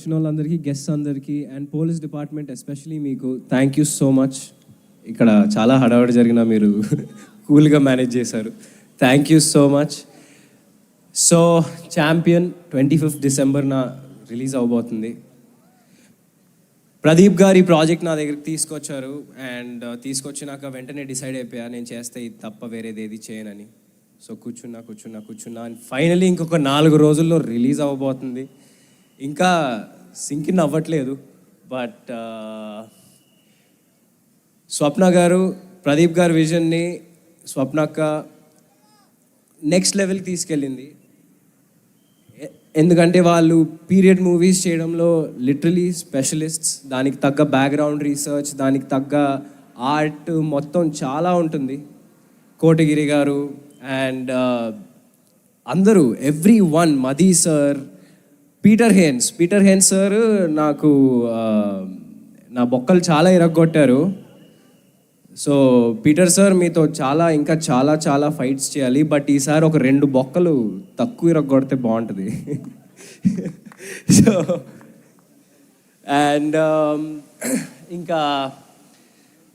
వచ్చిన వాళ్ళందరికీ, గెస్ట్స్ అందరికీ అండ్ పోలీస్ డిపార్ట్మెంట్ ఎస్పెషలీ మీకు థ్యాంక్ యూ సో మచ్. ఇక్కడ చాలా హడావిడి జరిగిన మీరు కూల్గా మేనేజ్ చేశారు. Thank you so much. So champion 25th డిసెంబర్న రిలీజ్ అవబోతుంది. ప్రదీప్ గారు ఈ ప్రాజెక్ట్ నా దగ్గరికి తీసుకొచ్చారు అండ్ తీసుకొచ్చినాక వెంటనే డిసైడ్ అయిపోయా నేను చేస్తే ఇది తప్ప వేరేది ఏది చేయనని. సో కూర్చున్నా అండ్ ఫైనలీ ఇంకొక 4 రోజుల్లో రిలీజ్ అవ్వబోతుంది. ఇంకా సింకిన్ అవ్వట్లేదు. బట్ స్వప్న గారు, ప్రదీప్ గారు విజన్ని స్వప్నక్క నెక్స్ట్ లెవెల్కి తీసుకెళ్ళింది. ఎందుకంటే వాళ్ళు పీరియడ్ మూవీస్ చేయడంలో లిటరలీ స్పెషలిస్ట్స్. దానికి తగ్గ బ్యాక్గ్రౌండ్ రీసెర్చ్, దానికి తగ్గ ఆర్ట్ మొత్తం చాలా ఉంటుంది. కోటగిరి గారు అండ్ అందరూ everyone, Madhi sir, Peter Haynes sir నాకు నా బొక్కలు చాలా ఇరగొట్టారు. సో పీటర్ సార్ మీతో ఇంకా చాలా ఫైట్స్ చేయాలి. బట్ ఈసారి ఒక 2 బొక్కలు తక్కువ ఇరగొడితే బాగుంటుంది. సో అండ్ ఇంకా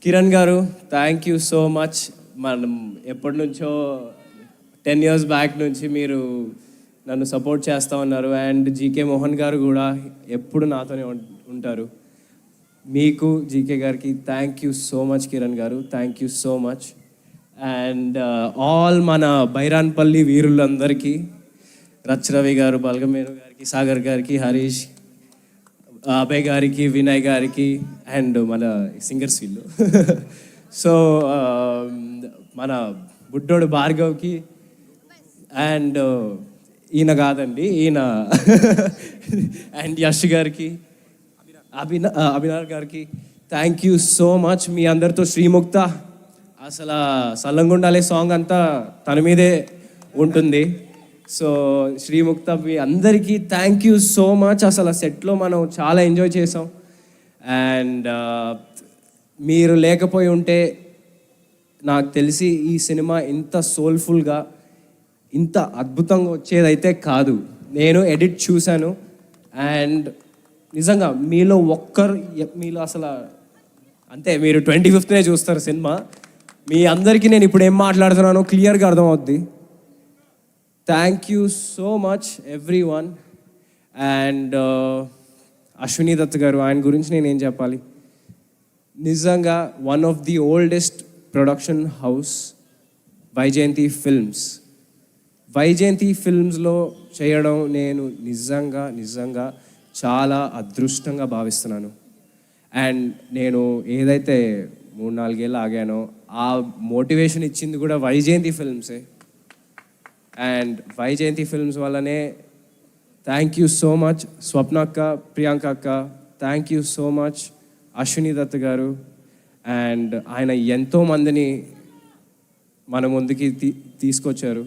Kiran garu thank you so much. మనం ఎప్పటి నుంచో 10 years బ్యాక్ నుంచి మీరు నన్ను సపోర్ట్ చేస్తూ ఉన్నారు. అండ్ జీకే మోహన్ గారు కూడా ఎప్పుడు నాతోనే ఉంటారు. మీకు జీకే గారికి thank you so much. Kiran garu thank you so much. And all మన బైరాన్పల్లి వీరులందరికీ, రవి గారు, బల్గమేరు గారికి, సాగర్ గారికి, హరీష్, అభయ్ గారికి, వినయ్ గారికి అండ్ మన సింగర్స్ వీళ్ళు. సో మన బుడ్డోడు భార్గవ్కి అండ్ ఈయన కాదండి ఈయన అండ్ యష్ గారికి, అభినవ్ గారికి థ్యాంక్ యూ సో మచ్. మీ అందరితో శ్రీముక్త అసలు సల్లంగుండాలే సాంగ్ అంతా తన మీదే ఉంటుంది. సో శ్రీముక్త మీ అందరికీ థ్యాంక్ యూ సో మచ్. అసలు సెట్లో మనం చాలా ఎంజాయ్ చేసాం. అండ్ మీరు లేకపోయి ఉంటే నాకు తెలిసి ఈ సినిమా ఇంత సోల్ఫుల్గా, ఇంత అద్భుతంగా వచ్చేదైతే కాదు. నేను ఎడిట్ చూశాను అండ్ నిజంగా మీలో అసలు అంతే, మీరు 25th చూస్తారు సినిమా. మీ అందరికీ నేను ఇప్పుడు ఏం మాట్లాడుతున్నానో క్లియర్గా అర్థమవుద్ది. Thank you so much everyone. And Ashwini Dutt garu, ఆయన గురించి నేనేం చెప్పాలి. నిజంగా one of the oldest production house Vyjayanthi ఫిల్మ్స్లో చేయడం నేను నిజంగా చాలా అదృష్టంగా భావిస్తున్నాను. అండ్ నేను ఏదైతే 3-4 ఏళ్ళు ఆగానో ఆ మోటివేషన్ ఇచ్చింది కూడా వైజయంతి ఫిల్మ్సే. అండ్ వైజయంతి ఫిల్మ్స్ వల్లనే థ్యాంక్ యూ సో మచ్ స్వప్న అక్క, ప్రియాంక అక్క, thank you so much Ashwini Dutt గారు. అండ్ ఆయన ఎంతోమందిని మన ముందుకి తీసుకొచ్చారు.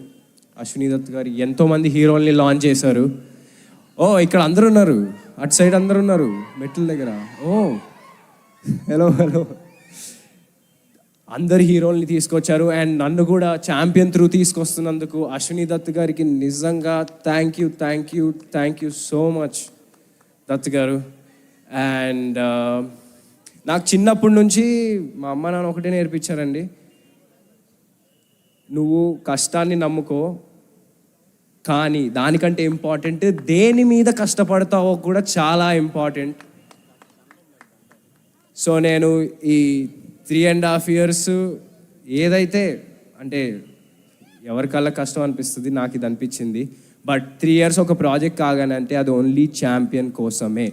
అశ్విని దత్ గారు ఎంతోమంది హీరోల్ని లాంచ్ చేశారు. ఇక్కడ అందరు ఉన్నారు, అటు సైడ్ అందరు ఉన్నారు మెట్ల దగ్గర. హలో అందరు హీరోల్ని తీసుకొచ్చారు. అండ్ నన్ను కూడా ఛాంపియన్ త్రూ తీసుకొస్తున్నందుకు అశ్విని దత్ గారికి నిజంగా thank you so much Dutt గారు. అండ్ నాకు చిన్నప్పటి నుంచి మా అమ్మ నాన్న ఒకటే నేర్పించారండి, నువ్వు కష్టాన్ని నమ్ముకో, కానీ దానికంటే ఇంపార్టెంట్ దేని మీద కష్టపడతావో కూడా చాలా ఇంపార్టెంట్. సో నేను ఈ 3.5 years ఏదైతే అంటే ఎవరికల్లా కష్టం అనిపిస్తుంది, నాకు ఇది అనిపించింది. బట్ 3 years ఒక ప్రాజెక్ట్ కాగానంటే అది ఓన్లీ ఛాంపియన్ కోసమే.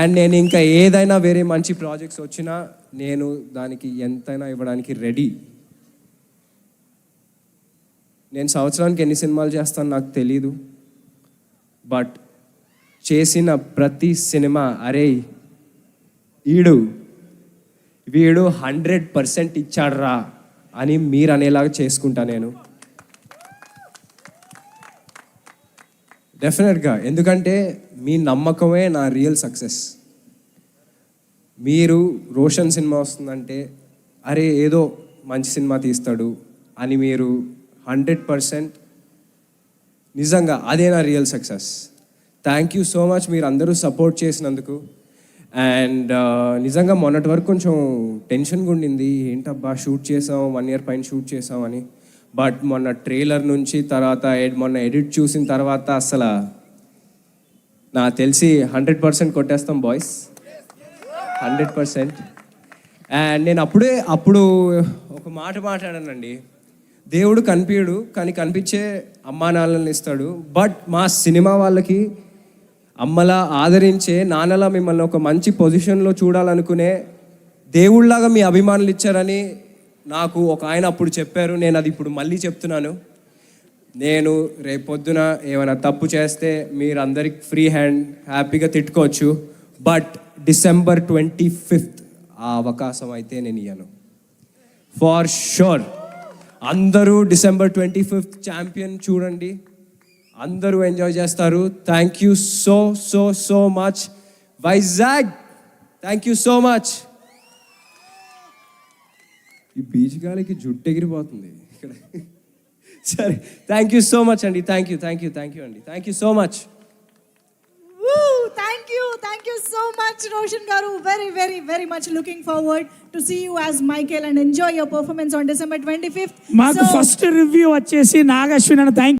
అండ్ నేను ఇంకా ఏదైనా వేరే మంచి ప్రాజెక్ట్స్ వచ్చినా నేను దానికి ఎంతైనా ఇవ్వడానికి రెడీ. నేను సంవత్సరానికి ఎన్ని సినిమాలు చేస్తాను నాకు తెలీదు. బట్ చేసిన ప్రతి సినిమా అరే వీడు 100% ఇచ్చాడ్రా అని మీరు అనేలాగా చేసుకుంటా నేను డెఫినెట్గా. ఎందుకంటే మీ నమ్మకమే నా రియల్ సక్సెస్. మీరు రోషన్ సినిమా వస్తుందంటే అరే ఏదో మంచి సినిమా తీస్తాడు అని మీరు 100% నిజంగా అదే నా real success. Thank you so much మీరు అందరూ సపోర్ట్ చేసినందుకు. అండ్ నిజంగా మొన్నటి వరకు కొంచెం టెన్షన్గా ఉండింది, ఏంటబ్బా షూట్ చేసాం 1 year పైన షూట్ చేసాం అని. బట్ మొన్న ట్రైలర్ నుంచి తర్వాత మొన్న ఎడిట్ చూసిన తర్వాత అసలు నాకు తెలిసి 100% కొట్టేస్తాం బాయ్స్, 100%. అండ్ నేను అప్పుడు ఒక మాట మాట్లాడానండి, దేవుడు కనిపించడు కానీ కనిపించే అమ్మా నాన్నలను ఇస్తాడు. బట్ మా సినిమా వాళ్ళకి అమ్మలా ఆదరించే, నాన్నలా మిమ్మల్ని ఒక మంచి పొజిషన్లో చూడాలనుకునే దేవుళ్ళలాగా మీ అభిమానులు ఇచ్చారని నాకు ఒక ఆయన అప్పుడు చెప్పారు. నేను అది ఇప్పుడు మళ్ళీ చెప్తున్నాను. నేను రేపొద్దున ఏమైనా తప్పు చేస్తే మీరు అందరికి ఫ్రీ హ్యాండ్ హ్యాపీగా తిట్టుకోవచ్చు. బట్ December 25th ఆ అవకాశం అయితే నేను ఇయ్యను ఫార్ షూర్. అందరూ December 25th ఛాంపియన్ చూడండి, అందరూ ఎంజాయ్ చేస్తారు. Thank you so so so much Vizag, thank you so much. ఈ బీచ్ గాలికి జుట్టు ఎగిరిపోతుంది ఇక్కడ. సరే, థ్యాంక్ యూ సో మచ్ అండి, థ్యాంక్ యూ అండి, thank you so much. Thank you so much, Roshan Garu. Very much looking forward to see you as Michael and enjoy your performance on December 25th. మాకు first review వచ్చేసి నాగశ్విన్ అని thank